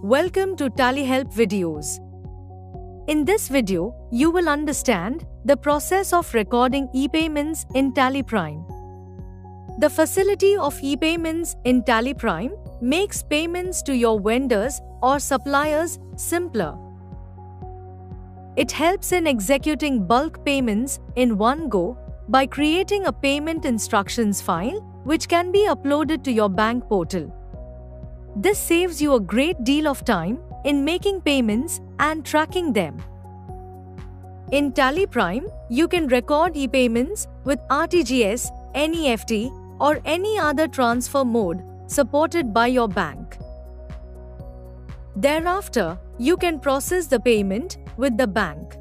Welcome to TallyHelp videos. In this video, you will understand the process of recording e-payments in Tally Prime. The facility of e-payments in Tally Prime makes payments to your vendors or suppliers simpler. It helps in executing bulk payments in one go by creating a payment instructions file which can be uploaded to your bank portal. This saves you a great deal of time in making payments and tracking them. In Tally Prime, you can record e-payments with RTGS, NEFT, or any other transfer mode supported by your bank. Thereafter, you can process the payment with the bank.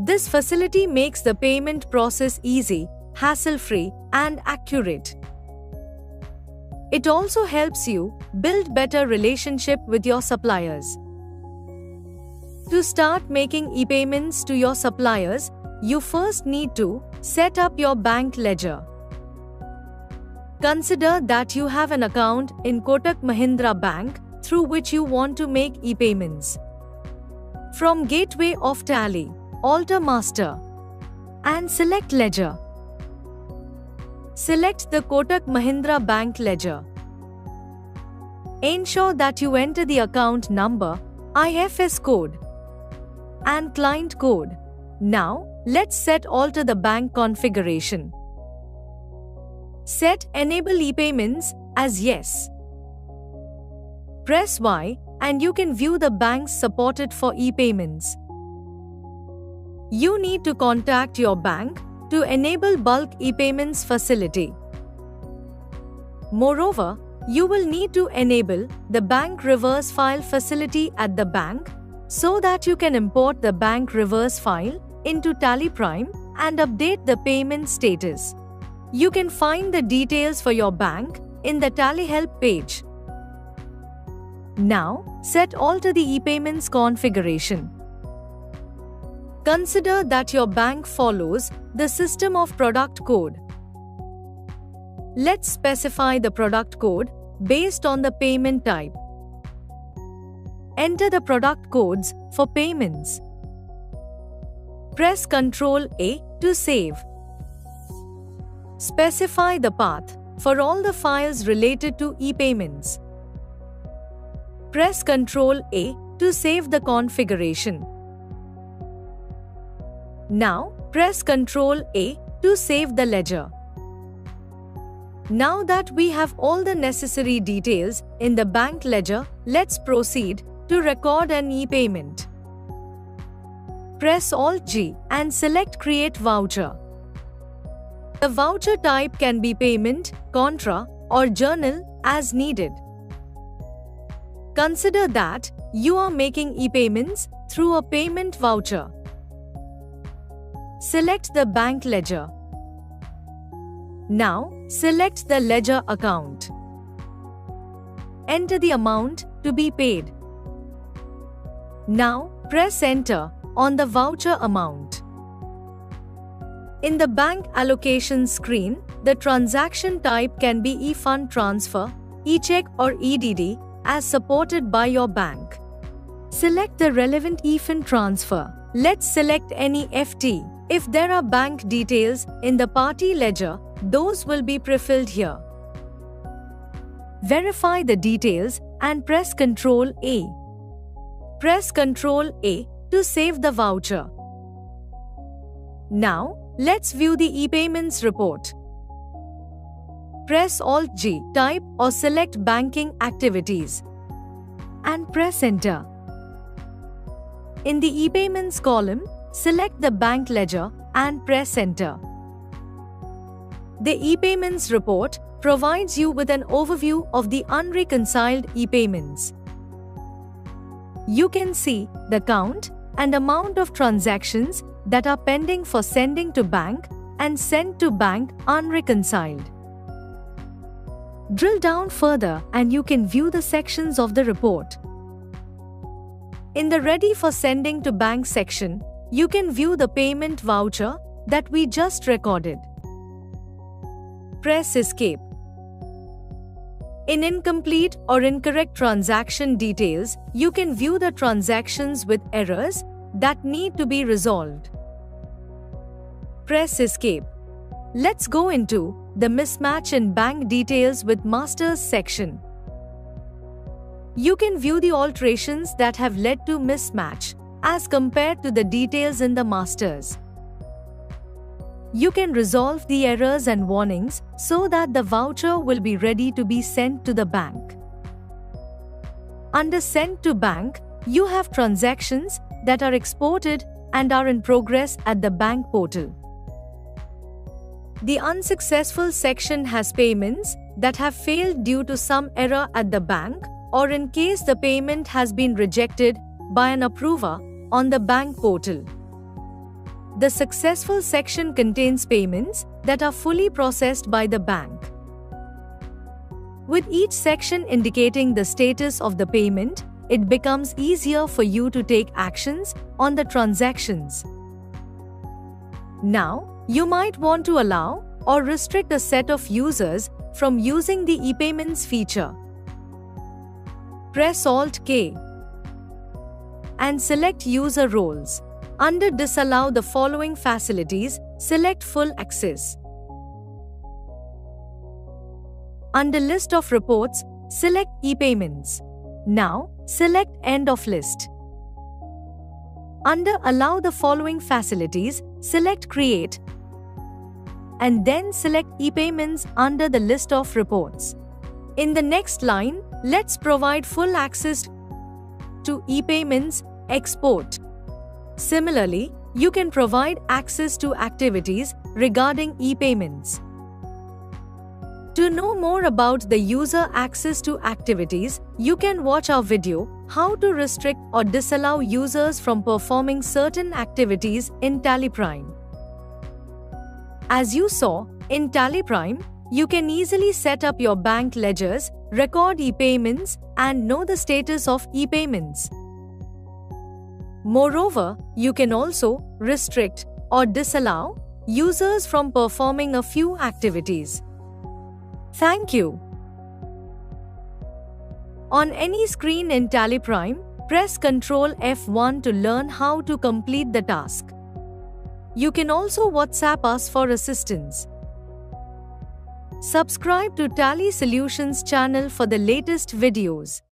This facility makes the payment process easy, hassle-free, and accurate. It also helps you build better relationship with your suppliers. To start making e-payments to your suppliers, you first need to set up your bank ledger. Consider that you have an account in Kotak Mahindra Bank through which you want to make e-payments. From Gateway of Tally, alter Master and select Ledger. Select the Kotak Mahindra Bank ledger. Ensure that you enter the account number, IFS code, and client code. Now, let's set alter the bank configuration. Set Enable e-payments as Yes. Press Y and you can view the banks supported for e-payments. You need to contact your bank to enable bulk e-payments facility. Moreover, you will need to enable the bank reverse file facility at the bank so that you can import the bank reverse file into Tally Prime and update the payment status. You can find the details for your bank in the TallyHelp page. Now, set alter the e-payments configuration. Consider that your bank follows the system of product code. Let's specify the product code based on the payment type. Enter the product codes for payments. Press Ctrl A to save. Specify the path for all the files related to e-payments. Press Ctrl A to save the configuration. Now, press Ctrl A to save the ledger. Now that we have all the necessary details in the bank ledger, let's proceed to record an e-payment. Press Alt-G and select Create Voucher. The voucher type can be payment, contra, or journal as needed. Consider that you are making e-payments through a payment voucher. Select the bank ledger. Now, select the ledger account. Enter the amount to be paid. Now, press Enter on the voucher amount. In the bank allocation screen, the transaction type can be e-fund transfer, e-check or EDD as supported by your bank. Select the relevant e-fund transfer. Let's select NEFT. If there are bank details in the party ledger, those will be prefilled here. Verify the details and press Ctrl A. Press Ctrl A to save the voucher. Now, let's view the e-payments report. Press Alt-G, type or select banking activities, and press Enter. In the e-payments column, select the bank ledger and press Enter. The e-payments report provides you with an overview of the unreconciled e-payments. You can see the count and amount of transactions that are pending for sending to bank and sent to bank unreconciled. Drill down further and you can view the sections of the report. In the Ready for Sending to Bank section, you can view the payment voucher that we just recorded. Press Escape. In incomplete or incorrect transaction details, you can view the transactions with errors that need to be resolved. Press Escape. Let's go into the mismatch in bank details with Masters section. You can view the alterations that have led to mismatch as compared to the details in the Masters. You can resolve the errors and warnings so that the voucher will be ready to be sent to the bank. Under Send to Bank, you have transactions that are exported and are in progress at the bank portal. The Unsuccessful section has payments that have failed due to some error at the bank or in case the payment has been rejected by an approver on the bank portal. The Successful section contains payments that are fully processed by the bank. With each section indicating the status of the payment, it becomes easier for you to take actions on the transactions. Now, you might want to allow or restrict a set of users from using the ePayments feature. Press Alt-K and select User Roles. Under Disallow the following facilities, select Full Access. Under List of Reports, select ePayments. Now, select End of List. Under Allow the following facilities, select Create. And then select ePayments under the List of Reports. In the next line, let's provide full access to ePayments Export. Similarly, you can provide access to activities regarding ePayments. To know more about the user access to activities, you can watch our video, How to Restrict or Disallow Users from Performing Certain Activities in TallyPrime. As you saw, in TallyPrime, you can easily set up your bank ledgers, record ePayments, and know the status of ePayments. Moreover, you can also restrict or disallow users from performing a few activities. Thank you. On any screen in TallyPrime, press Ctrl F1 to learn how to complete the task. You can also WhatsApp us for assistance. Subscribe to Tally Solutions channel for the latest videos.